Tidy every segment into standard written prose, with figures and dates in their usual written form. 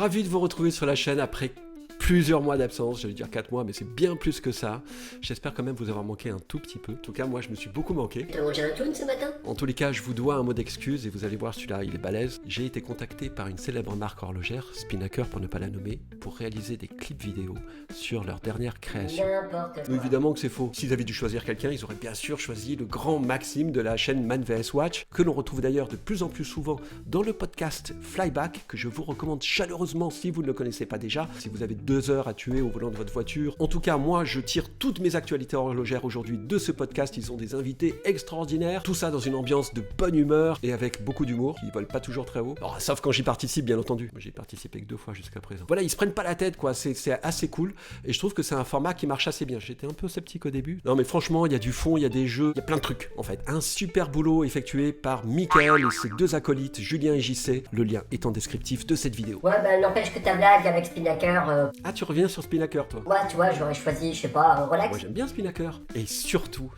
Ravi de vous retrouver sur la chaîne après plusieurs mois d'absence, j'allais dire 4 mois, mais c'est bien plus que ça. J'espère quand même vous avoir manqué un tout petit peu. En tout cas, moi, je me suis beaucoup manqué. T'as mangé un toon ce matin? En tous les cas, je vous dois un mot d'excuse et vous allez voir, celui-là, il est balèze. J'ai été contacté par une célèbre marque horlogère, Spinnaker pour ne pas la nommer, pour réaliser des clips vidéo sur leur dernière création. N'importe quoi. Évidemment que c'est faux. S'ils avaient dû choisir quelqu'un, ils auraient bien sûr choisi le grand Maxime de la chaîne Man vs Watch, que l'on retrouve d'ailleurs de plus en plus souvent dans le podcast Flyback, que je vous recommande chaleureusement si vous ne le connaissez pas déjà, si vous avez 2 heures à tuer au volant de votre voiture. En tout cas, moi, je tire toutes mes actualités horlogères aujourd'hui de ce podcast. Ils ont des invités extraordinaires, tout ça dans une ambiance de bonne humeur et avec beaucoup d'humour, qui volent pas toujours très haut. Alors, sauf quand j'y participe, bien entendu. Moi, j'y participé que 2 fois jusqu'à présent. Voilà, ils se prennent pas la tête, quoi. C'est assez cool et je trouve que c'est un format qui marche assez bien. J'étais un peu sceptique au début. Non, mais franchement, il y a du fond, il y a des jeux, il y a plein de trucs, en fait. Un super boulot effectué par Mickaël et ses 2 acolytes, Julien et JC. Le lien est en descriptif de cette vidéo. Ouais, bah n'empêche que ta blague avec Spinnaker, Ah, tu reviens sur Spinnaker, toi? ouais, tu vois, j'aurais choisi, je sais pas, Rolex. Moi j'aime bien Spinnaker. Et surtout,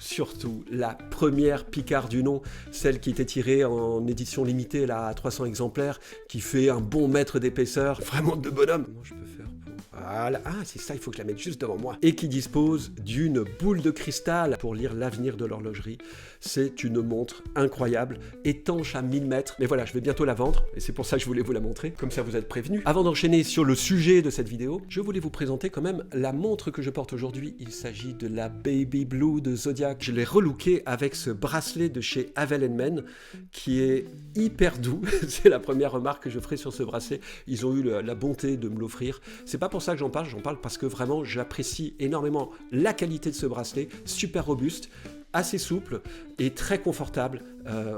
la première Picard du nom, celle qui était tirée en édition limitée là, à 300 exemplaires, qui fait un bon mètre d'épaisseur, vraiment de bonhomme. Comment je peux faire pour... Voilà. Ah, c'est ça, il faut que je la mette juste devant moi. Et qui dispose d'une boule de cristal pour lire l'avenir de l'horlogerie. C'est une montre incroyable, étanche à 1000 mètres. Mais voilà, je vais bientôt la vendre, et c'est pour ça que je voulais vous la montrer, comme ça vous êtes prévenus. Avant d'enchaîner sur le sujet de cette vidéo, je voulais vous présenter quand même la montre que je porte aujourd'hui. Il s'agit de la Baby Blue de Zodiac. Je l'ai relookée avec ce bracelet de chez Havel & Men, qui est hyper doux. C'est la première remarque que je ferai sur ce bracelet. Ils ont eu la bonté de me l'offrir. C'est pas pour ça que j'en parle parce que vraiment j'apprécie énormément la qualité de ce bracelet, super robuste, assez souple et très confortable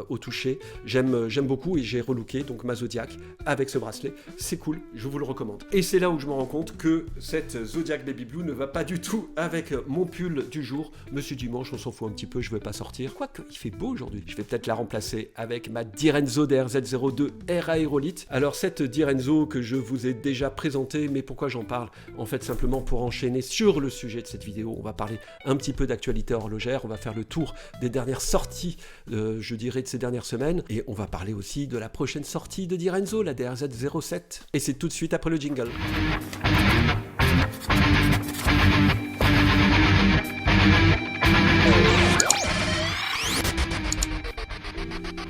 au toucher. J'aime beaucoup et j'ai relooké donc ma Zodiac avec ce bracelet. C'est cool, je vous le recommande. Et c'est là où je me rends compte que cette Zodiac Baby Blue ne va pas du tout avec mon pull du jour. Monsieur Dimanche, on s'en fout un petit peu, je vais pas sortir. Quoique, il fait beau aujourd'hui. Je vais peut-être la remplacer avec ma Direnzo DRZ02 Air Aérolite. Alors cette Direnzo que je vous ai déjà présentée, mais pourquoi j'en parle? En fait, simplement pour enchaîner sur le sujet de cette vidéo. On va parler un petit peu d'actualité horlogère, on va faire le tour des dernières sorties, je dirais, de ces dernières semaines, et on va parler aussi de la prochaine sortie de Direnzo, la DRZ07. Et c'est tout de suite après le jingle.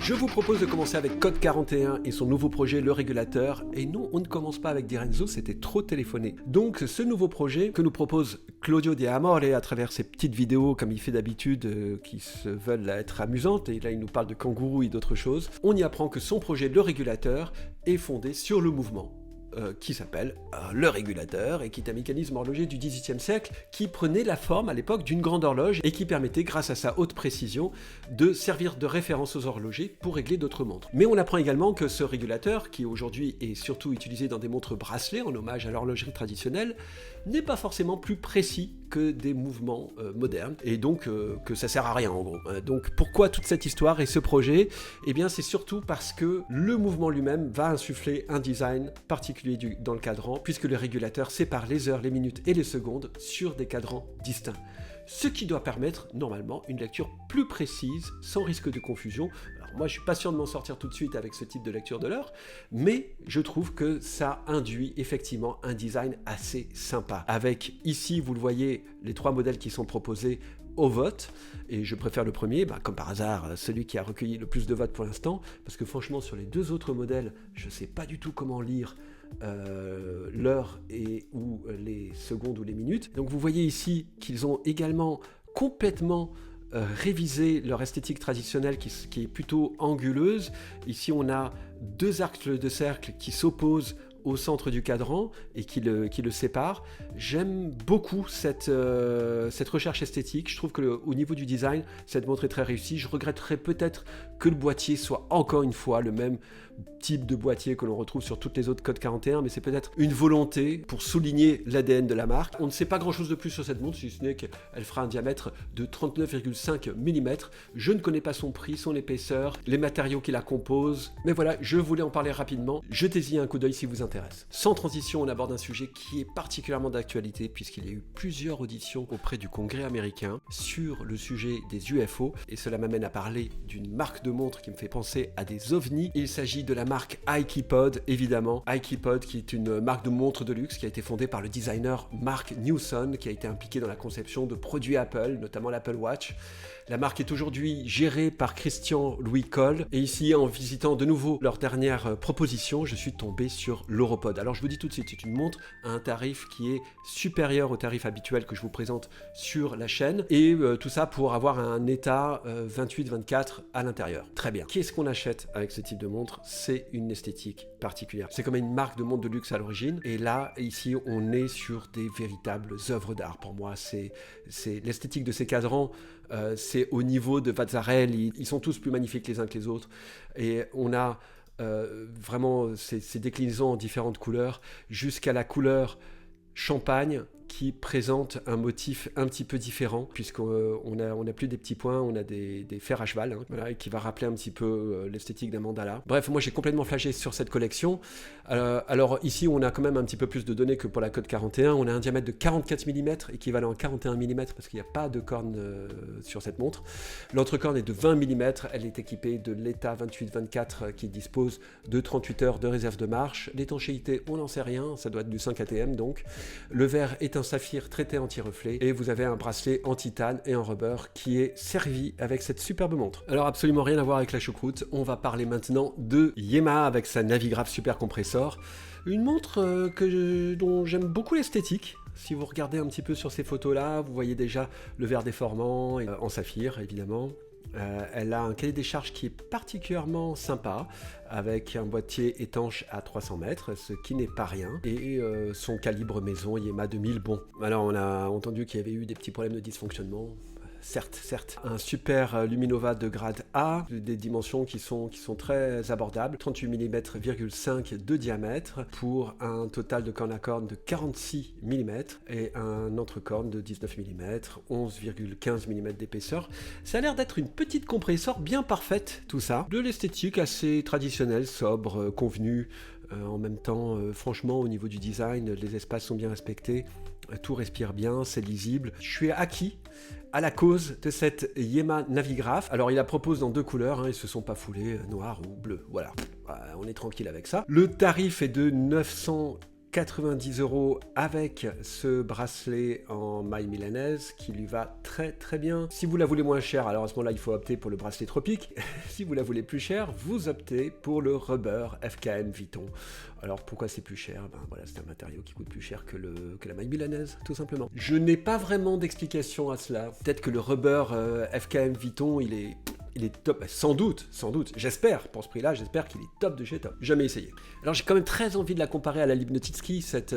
Je vous propose de commencer avec Code 41 et son nouveau projet, le régulateur. Et non, on ne commence pas avec Direnzo, c'était trop téléphoné. Donc ce nouveau projet que nous propose Claudio De Amore à travers ses petites vidéos comme il fait d'habitude, qui se veulent être amusantes, et là il nous parle de kangourous et d'autres choses, on y apprend que son projet, le régulateur, est fondé sur le mouvement. Qui s'appelle le régulateur et qui est un mécanisme horloger du XVIIIe siècle qui prenait la forme à l'époque d'une grande horloge et qui permettait, grâce à sa haute précision, de servir de référence aux horlogers pour régler d'autres montres. Mais on apprend également que ce régulateur, qui aujourd'hui est surtout utilisé dans des montres bracelets en hommage à l'horlogerie traditionnelle, n'est pas forcément plus précis que des mouvements modernes, et donc que ça sert à rien en gros. Donc pourquoi toute cette histoire et ce projet? Eh bien c'est surtout parce que le mouvement lui-même va insuffler un design particulier dans le cadran, puisque le régulateur sépare les heures, les minutes et les secondes sur des cadrans distincts. Ce qui doit permettre normalement une lecture plus précise, sans risque de confusion. Alors moi je suis pas sûr de m'en sortir tout de suite avec ce type de lecture de l'heure, mais je trouve que ça induit effectivement un design assez sympa. Avec ici, vous le voyez, les 3 modèles qui sont proposés au vote, et je préfère le premier, comme par hasard, celui qui a recueilli le plus de votes pour l'instant, parce que franchement sur les 2 autres modèles, je sais pas du tout comment lire l'heure et ou les secondes ou les minutes. Donc vous voyez ici qu'ils ont également complètement révisé leur esthétique traditionnelle qui est plutôt anguleuse. Ici on a 2 arcs de cercle qui s'opposent au centre du cadran et qui le sépare. J'aime beaucoup cette recherche esthétique. Je trouve que au niveau du design, cette montre est très réussie. Je regretterais peut-être que le boîtier soit encore une fois le même type de boîtier que l'on retrouve sur toutes les autres Code 41, mais c'est peut-être une volonté pour souligner l'ADN de la marque. On ne sait pas grand-chose de plus sur cette montre, si ce n'est qu'elle fera un diamètre de 39,5 mm. Je ne connais pas son prix, son épaisseur, les matériaux qui la composent, mais voilà, je voulais en parler rapidement. Jetez-y un coup d'œil si vous intéresse. Sans transition, on aborde un sujet qui est particulièrement d'actualité, puisqu'il y a eu plusieurs auditions auprès du Congrès américain sur le sujet des UFO, et cela m'amène à parler d'une marque de montre qui me fait penser à des ovnis. Il s'agit de la marque Aikipod, évidemment. Aikipod qui est une marque de montre de luxe qui a été fondée par le designer Mark Newson, qui a été impliqué dans la conception de produits Apple, notamment l'Apple Watch. La marque est aujourd'hui gérée par Christian Louis Cole. Et ici, en visitant de nouveau leur dernière proposition, je suis tombé sur l'Europod. Alors je vous dis tout de suite, c'est une montre à un tarif qui est supérieur au tarif habituel que je vous présente sur la chaîne. Et tout ça pour avoir un état 28-24 à l'intérieur. Très bien. Qu'est-ce qu'on achète avec ce type de montre? C'est une esthétique particulière. C'est comme une marque de montre de luxe à l'origine. Et là, ici, on est sur des véritables œuvres d'art. Pour moi, c'est l'esthétique de ces cadrans. C'est au niveau de Vazarel, ils sont tous plus magnifiques les uns que les autres, et on a vraiment ces déclinaisons en différentes couleurs, jusqu'à la couleur champagne qui présente un motif un petit peu différent, puisqu'on a plus des petits points, on a des fers à cheval, voilà, et qui va rappeler un petit peu l'esthétique d'un mandala. Bref, moi j'ai complètement flashé sur cette collection. Alors ici on a quand même un petit peu plus de données que pour la Code 41, on a un diamètre de 44 mm, équivalent à 41 mm, parce qu'il n'y a pas de corne sur cette montre. L'entrecorne est de 20 mm, elle est équipée de l'ETA 28-24 qui dispose de 38 heures de réserve de marche. L'étanchéité, on n'en sait rien, ça doit être du 5 ATM donc. Le verre est un saphir traité anti-reflet et vous avez un bracelet en titane et en rubber qui est servi avec cette superbe montre. Alors absolument rien à voir avec la choucroute, on va parler maintenant de Yamaha avec sa Navigraph Super Compressor, une montre dont j'aime beaucoup l'esthétique. Si vous regardez un petit peu sur ces photos là, vous voyez déjà le verre déformant en saphir évidemment. Elle a un cahier des charges qui est particulièrement sympa, avec un boîtier étanche à 300 mètres, ce qui n'est pas rien, et son calibre maison Yamaha 2000. Bon, alors on a entendu qu'il y avait eu des petits problèmes de dysfonctionnement. Certes. Un super Luminova de grade A, des dimensions qui sont très abordables, 38 mm,5 de diamètre pour un total de corne à corne de 46 mm et un entrecorne de 19 mm, 11,15 mm d'épaisseur. Ça a l'air d'être une petite compresseur bien parfaite, tout ça. De l'esthétique assez traditionnelle, sobre, convenue. En même temps, franchement, au niveau du design, les espaces sont bien respectés. Tout respire bien, c'est lisible. Je suis acquis à la cause de cette Yamaha Navigraph. Alors il la propose dans deux couleurs, ils se sont pas foulés, noir ou bleu. Voilà, on est tranquille avec ça. Le tarif est de 990 € avec ce bracelet en maille milanaise qui lui va très bien. Si vous la voulez moins chère, alors à ce moment-là il faut opter pour le bracelet tropique. Si vous la voulez plus chère, vous optez pour le rubber FKM Vuitton. Alors pourquoi c'est plus cher? Voilà, c'est un matériau qui coûte plus cher que la maille milanaise, tout simplement. Je n'ai pas vraiment d'explication à cela. Peut-être que le rubber FKM Vuitton, il est top, sans doute, j'espère, pour ce prix-là, j'espère qu'il est top de chez top. Jamais essayé. Alors j'ai quand même très envie de la comparer à la Lipnotitsky, cette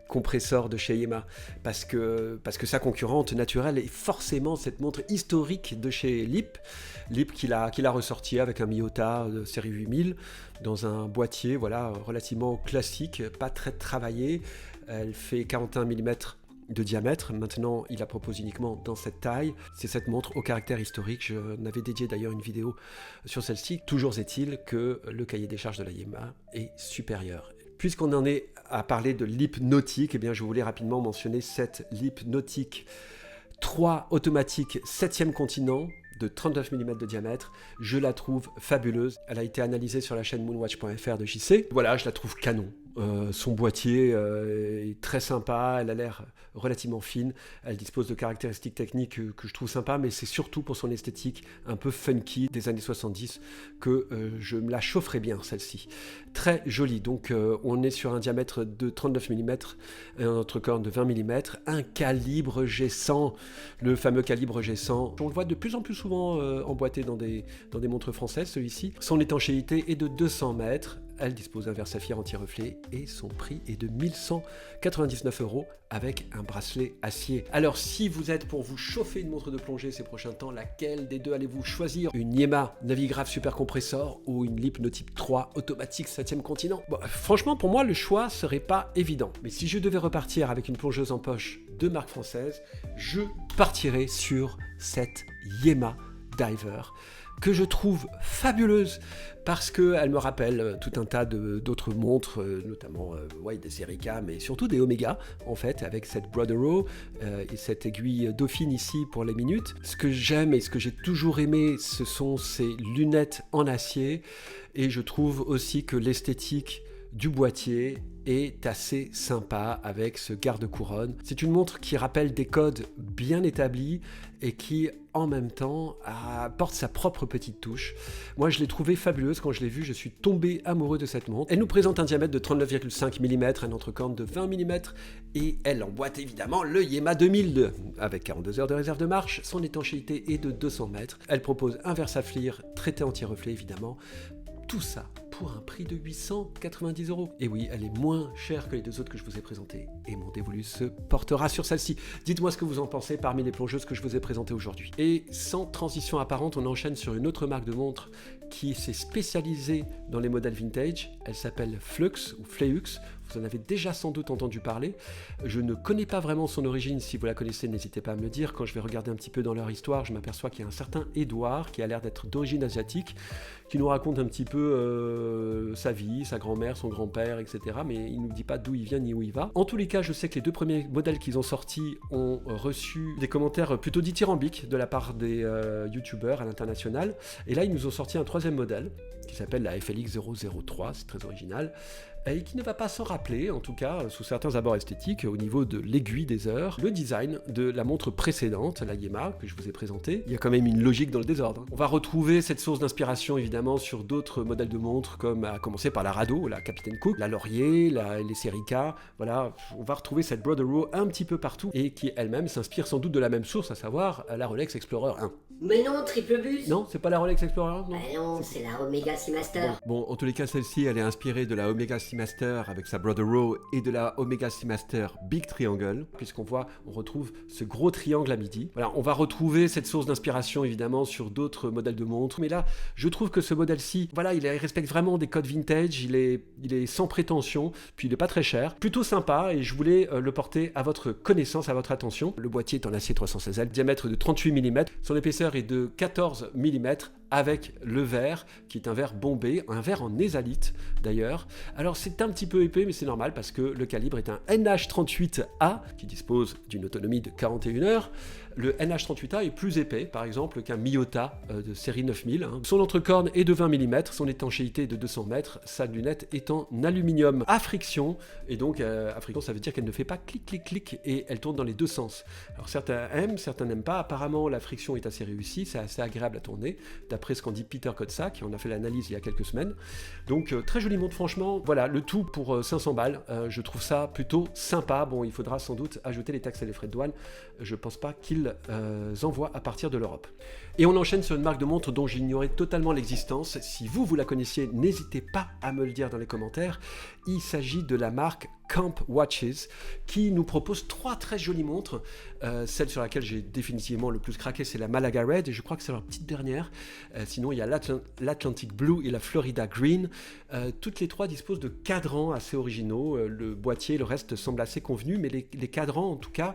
compresseur de chez Yamaha, parce que sa concurrente naturelle est forcément cette montre historique de chez Lip qui l'a ressorti avec un Miyota de série 8000 dans un boîtier relativement classique, pas très travaillé. Elle fait 41 mm de diamètre. Maintenant, il la propose uniquement dans cette taille. C'est cette montre au caractère historique. Je n'avais dédié d'ailleurs une vidéo sur celle-ci. Toujours est-il que le cahier des charges de la Yamaha est supérieur. Puisqu'on en est à parler de Lip Nautique, eh bien, je voulais rapidement mentionner cette Lip Nautique 3 automatique 7e continent de 39 mm de diamètre. Je la trouve fabuleuse. Elle a été analysée sur la chaîne moonwatch.fr de JC. Voilà, je la trouve canon. Son boîtier est très sympa, elle a l'air relativement fine, elle dispose de caractéristiques techniques que je trouve sympa, mais c'est surtout pour son esthétique un peu funky des années 70 que je me la chaufferais bien, celle-ci. Très jolie, donc on est sur un diamètre de 39 mm, un entrecorne de 20 mm, un calibre G100, le fameux calibre G100. On le voit de plus en plus souvent emboîté dans des montres françaises, celui-ci. Son étanchéité est de 200 mètres. Elle dispose d'un verre saphir anti-reflet et son prix est de 1199 € avec un bracelet acier. Alors si vous êtes pour vous chauffer une montre de plongée ces prochains temps, laquelle des deux allez-vous choisir? Une Yamaha Navigraph Super Compressor ou une Lip Nautique 3 automatique 7e continent? Bon, franchement pour moi le choix serait pas évident. Mais si je devais repartir avec une plongeuse en poche de marque française, je partirais sur cette Yamaha Diver. que je trouve fabuleuse parce qu'elle me rappelle tout un tas d'autres montres, notamment des Serica, mais surtout des Omega, en fait, avec cette Brodero et cette aiguille dauphine ici pour les minutes. Ce que j'aime et ce que j'ai toujours aimé, ce sont ces lunettes en acier, et je trouve aussi que l'esthétique du boîtier est assez sympa avec ce garde-couronne. C'est une montre qui rappelle des codes bien établis et qui, en même temps, apporte sa propre petite touche. Moi, je l'ai trouvée fabuleuse. Quand je l'ai vue, je suis tombé amoureux de cette montre. Elle nous présente un diamètre de 39,5 mm, un entrecorne de 20 mm, et elle emboîte évidemment le Yema 2002, avec 42 heures de réserve de marche. Son étanchéité est de 200 mètres. Elle propose un Versaflir, traité anti-reflet évidemment. Tout ça pour un prix de 890 €. Et oui, elle est moins chère que les deux autres que je vous ai présentées. Et mon dévolu se portera sur celle-ci. Dites-moi ce que vous en pensez parmi les plongeuses que je vous ai présentées aujourd'hui. Et sans transition apparente, on enchaîne sur une autre marque de montre qui s'est spécialisée dans les modèles vintage. Elle s'appelle Flux ou Fleux. Vous en avez déjà sans doute entendu parler. Je ne connais pas vraiment son origine. Si vous la connaissez, n'hésitez pas à me le dire. Quand je vais regarder un petit peu dans leur histoire, je m'aperçois qu'il y a un certain Édouard qui a l'air d'être d'origine asiatique, qui nous raconte un petit peu sa vie, sa grand-mère, son grand-père, etc. Mais il ne nous dit pas d'où il vient ni où il va. En tous les cas, je sais que les deux premiers modèles qu'ils ont sortis ont reçu des commentaires plutôt dithyrambiques de la part des youtubeurs à l'international. Et là, ils nous ont sorti un troisième modèle qui s'appelle la FLX 003, c'est très original, et qui ne va pas s'en rappeler, en tout cas sous certains abords esthétiques, au niveau de l'aiguille des heures, le design de la montre précédente, la Yema, que je vous ai présentée. Il y a quand même une logique dans le désordre. On va retrouver cette source d'inspiration évidemment sur d'autres modèles de montres, comme à commencer par la Rado, la Capitaine Cook, la Laurier, les Serica. Voilà, on va retrouver cette Brodero un petit peu partout, et qui elle-même s'inspire sans doute de la même source, à savoir la Rolex Explorer 1. Mais non, triple bus. Non, c'est pas la Rolex Explorer 1, non. Bah non, c'est la Omega Seamaster. Bon, en tous les cas, celle-ci, elle est inspirée de la Omega Seamaster avec sa Brodero et de la Omega Seamaster Big Triangle, puisqu'on retrouve ce gros triangle à midi. Voilà, on va retrouver cette source d'inspiration évidemment sur d'autres modèles de montres, mais là, je trouve que ce modèle-ci, voilà, il respecte vraiment des codes vintage, il est sans prétention, puis il est pas très cher, plutôt sympa, et je voulais le porter à votre connaissance, à votre attention. Le boîtier est en acier 316L, diamètre de 38 mm, son épaisseur est de 14 mm, avec le verre, qui est un verre bombé, un verre en ésalite d'ailleurs. Alors c'est un petit peu épais, mais c'est normal parce que le calibre est un NH38A, qui dispose d'une autonomie de 41 heures. Le NH38A est plus épais, par exemple, qu'un Miyota de série 9000. Son entrecorne est de 20 mm, son étanchéité est de 200 mètres, sa lunette est en aluminium à friction, et donc à friction ça veut dire qu'elle ne fait pas clic clic clic, et elle tourne dans les deux sens. Alors certains aiment, certains n'aiment pas. Apparemment la friction est assez réussie, c'est assez agréable à tourner, d'après ce qu'en dit Peter Kotzak, on a fait l'analyse il y a quelques semaines. Donc très jolie montre franchement, voilà, le tout pour 500 balles, je trouve ça plutôt sympa. Bon, il faudra sans doute ajouter les taxes et les frais de douane, je pense pas qu'ils envoient à partir de l'Europe. Et on enchaîne sur une marque de montre dont j'ignorais totalement l'existence. Si vous la connaissiez, n'hésitez pas à me le dire dans les commentaires. Il s'agit de la marque Camp Watches, qui nous propose trois très jolies montres. Celle sur laquelle j'ai définitivement le plus craqué, c'est la Malaga Red, et je crois que c'est leur petite dernière. Sinon, il y a l'Atlantic Blue et la Florida Green. Toutes les trois disposent de cadrans assez originaux. Le boîtier, le reste semble assez convenu, mais les cadrans, en tout cas,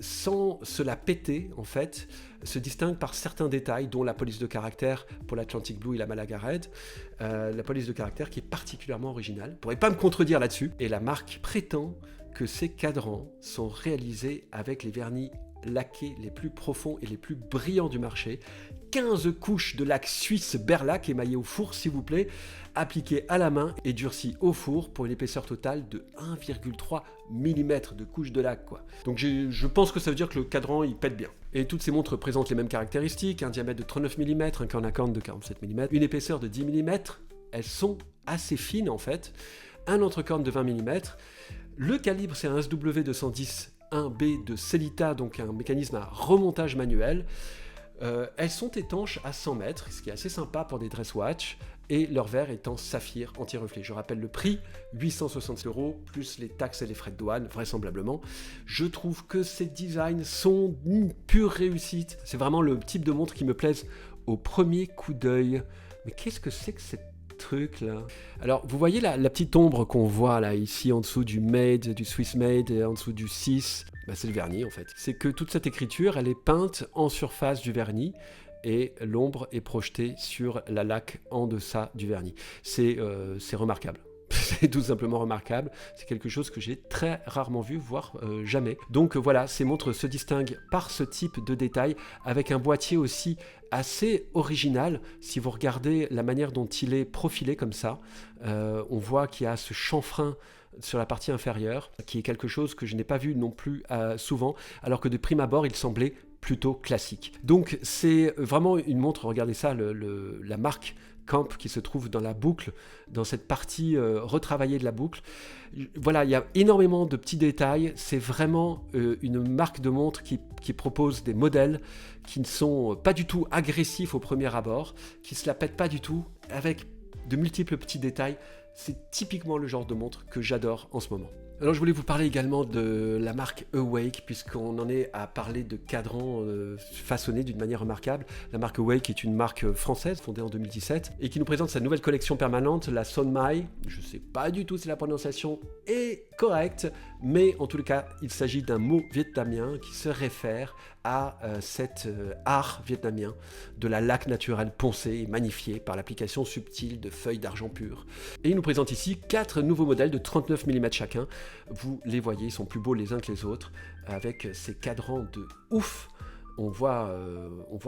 sans se la péter, en fait, se distinguent par certains détails, dont la police de caractère pour l'Atlantic Blue et la Malaga Red. La police de caractère qui est particulièrement originale. Vous ne pourrez pas me contredire là-dessus. Et la marque prétend que ces cadrans sont réalisés avec les vernis laqués les plus profonds et les plus brillants du marché. 15 couches de lac suisse Berlac émaillé au four, s'il vous plaît, appliqué à la main et durci au four pour une épaisseur totale de 1,3 mm de couche de lac, quoi. Donc je pense que ça veut dire que le cadran il pète bien. Et toutes ces montres présentent les mêmes caractéristiques, un diamètre de 39 mm, un corne à corne de 47 mm, une épaisseur de 10 mm, elles sont assez fines en fait, un entrecorne de 20 mm, le calibre c'est un SW210 1B de Celita, donc un mécanisme à remontage manuel. Elles sont étanches à 100 mètres, ce qui est assez sympa pour des dress watch, et leur verre est en saphir anti-reflet. Je rappelle le prix, 860 € plus les taxes et les frais de douane, vraisemblablement. Je trouve que ces designs sont une pure réussite. C'est vraiment le type de montre qui me plaise au premier coup d'œil. Mais qu'est-ce que c'est que cette truc là? Alors vous voyez la petite ombre qu'on voit là ici en dessous du Made, du Swiss Made, et en dessous du 6, c'est le vernis en fait. C'est que toute cette écriture elle est peinte en surface du vernis, et l'ombre est projetée sur la laque en deçà du vernis. C'est remarquable. C'est tout simplement remarquable. C'est quelque chose que j'ai très rarement vu, voire jamais. Donc voilà, ces montres se distinguent par ce type de détail, avec un boîtier aussi assez original. Si vous regardez la manière dont il est profilé comme ça, on voit qu'il y a ce chanfrein sur la partie inférieure, qui est quelque chose que je n'ai pas vu non plus souvent, alors que de prime abord, il semblait plutôt classique. Donc c'est vraiment une montre, regardez ça, la marque Camp qui se trouve dans la boucle, dans cette partie retravaillée de la boucle. Voilà, il y a énormément de petits détails. C'est vraiment une marque de montre qui propose des modèles qui ne sont pas du tout agressifs au premier abord, qui se la pètent pas du tout, avec de multiples petits détails. C'est typiquement le genre de montre que j'adore en ce moment. Alors je voulais vous parler également de la marque Awake, puisqu'on en est à parler de cadrans façonnés d'une manière remarquable. La marque Awake est une marque française fondée en 2017 et qui nous présente sa nouvelle collection permanente, la Sonmai. Je ne sais pas du tout si la prononciation est correcte, mais en tout cas il s'agit d'un mot vietnamien qui se réfère à cet art vietnamien de la laque naturelle poncée et magnifiée par l'application subtile de feuilles d'argent pur. Et il nous présente ici 4 nouveaux modèles de 39 mm chacun. Vous les voyez, ils sont plus beaux les uns que les autres, avec ces cadrans de ouf. On voit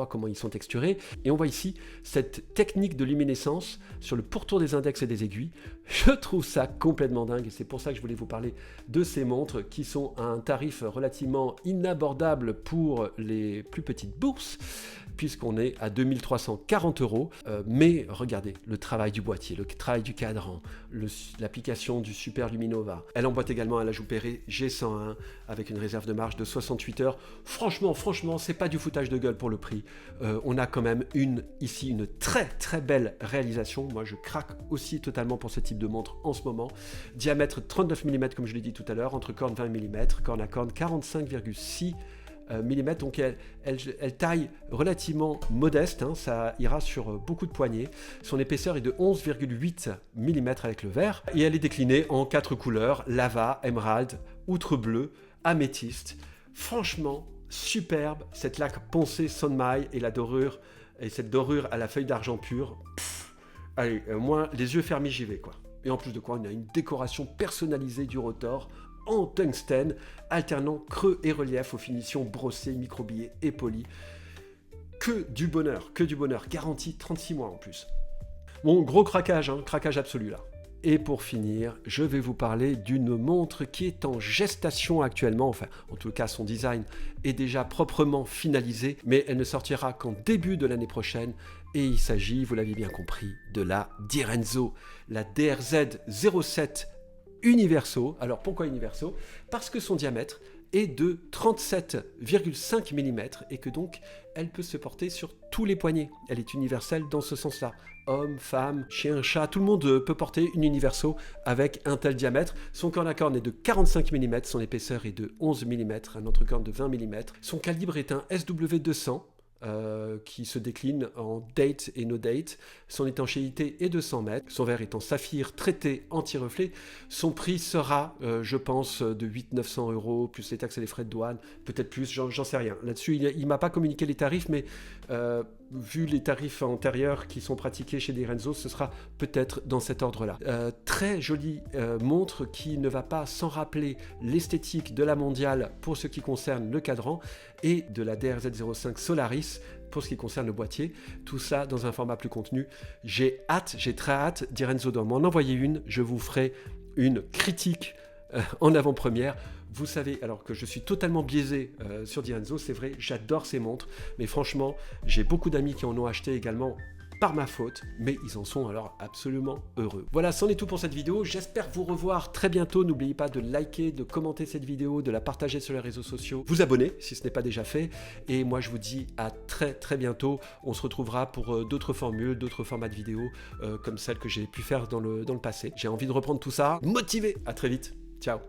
comment ils sont texturés. Et on voit ici cette technique de luminescence sur le pourtour des index et des aiguilles. Je trouve ça complètement dingue et c'est pour ça que je voulais vous parler de ces montres qui sont à un tarif relativement inabordable pour les plus petites bourses, puisqu'on est à 2340 €. Mais regardez le travail du boîtier, le travail du cadran, l'application du Super Luminova. Elle emboîte également un ajout Perret G101 avec une réserve de marge de 68 heures. Franchement, c'est pas du foutage de gueule pour le prix. On a quand même ici une très très belle réalisation. Moi je craque aussi totalement pour ce type de montre en ce moment. Diamètre 39 mm comme je l'ai dit tout à l'heure, entre cornes 20 mm, corne à corne 45,6 mm, donc elle taille relativement modeste, hein, ça ira sur beaucoup de poignées. Son épaisseur est de 11,8 mm avec le vert et elle est déclinée en 4 couleurs, lava, émeraude, outre bleu, améthyste. Franchement superbe, cette laque poncée Sonmai et la dorure, et cette dorure à la feuille d'argent pur. Allez, moi les yeux fermés j'y vais quoi. Et en plus de quoi on a une décoration personnalisée du rotor en tungstène, alternant creux et relief aux finitions brossées, microbillées et polies. Que du bonheur, garantie 36 mois en plus. Bon, gros craquage, hein, craquage absolu là. Et pour finir, je vais vous parler d'une montre qui est en gestation actuellement, enfin en tout cas son design est déjà proprement finalisé, mais elle ne sortira qu'en début de l'année prochaine et il s'agit, vous l'avez bien compris, de la Direnzo, la DRZ 07 Universo. Alors pourquoi Universo? Parce que son diamètre est de 37,5 mm et que donc elle peut se porter sur tous les poignets. Elle est universelle dans ce sens-là. Homme, femme, chien, chat, tout le monde peut porter une Universo avec un tel diamètre. Son corne à corne est de 45 mm, son épaisseur est de 11 mm, un entre-corne de 20 mm. Son calibre est un SW200. Qui se décline en date et no date. Son étanchéité est de 100 mètres. Son verre est en saphir traité anti-reflet. Son prix sera, je pense, de 800-900 €, plus les taxes et les frais de douane, peut-être plus, j'en sais rien. Là-dessus, il ne m'a pas communiqué les tarifs, mais vu les tarifs antérieurs qui sont pratiqués chez Direnzo, ce sera peut-être dans cet ordre-là. Très jolie montre qui ne va pas sans rappeler l'esthétique de la mondiale pour ce qui concerne le cadran et de la DRZ05 Solaris pour ce qui concerne le boîtier. Tout ça dans un format plus contenu. J'ai très hâte. Direnzo doit m'en envoyer une. Je vous ferai une critique en avant-première. Vous savez, alors que je suis totalement biaisé sur Direnzo, c'est vrai, j'adore ces montres, mais franchement, j'ai beaucoup d'amis qui en ont acheté également par ma faute, mais ils en sont alors absolument heureux. Voilà, c'en est tout pour cette vidéo. J'espère vous revoir très bientôt. N'oubliez pas de liker, de commenter cette vidéo, de la partager sur les réseaux sociaux, vous abonner si ce n'est pas déjà fait. Et moi, je vous dis à très très bientôt. On se retrouvera pour d'autres formules, d'autres formats de vidéos comme celles que j'ai pu faire dans le passé. J'ai envie de reprendre tout ça. Motivé. À très vite. Ciao.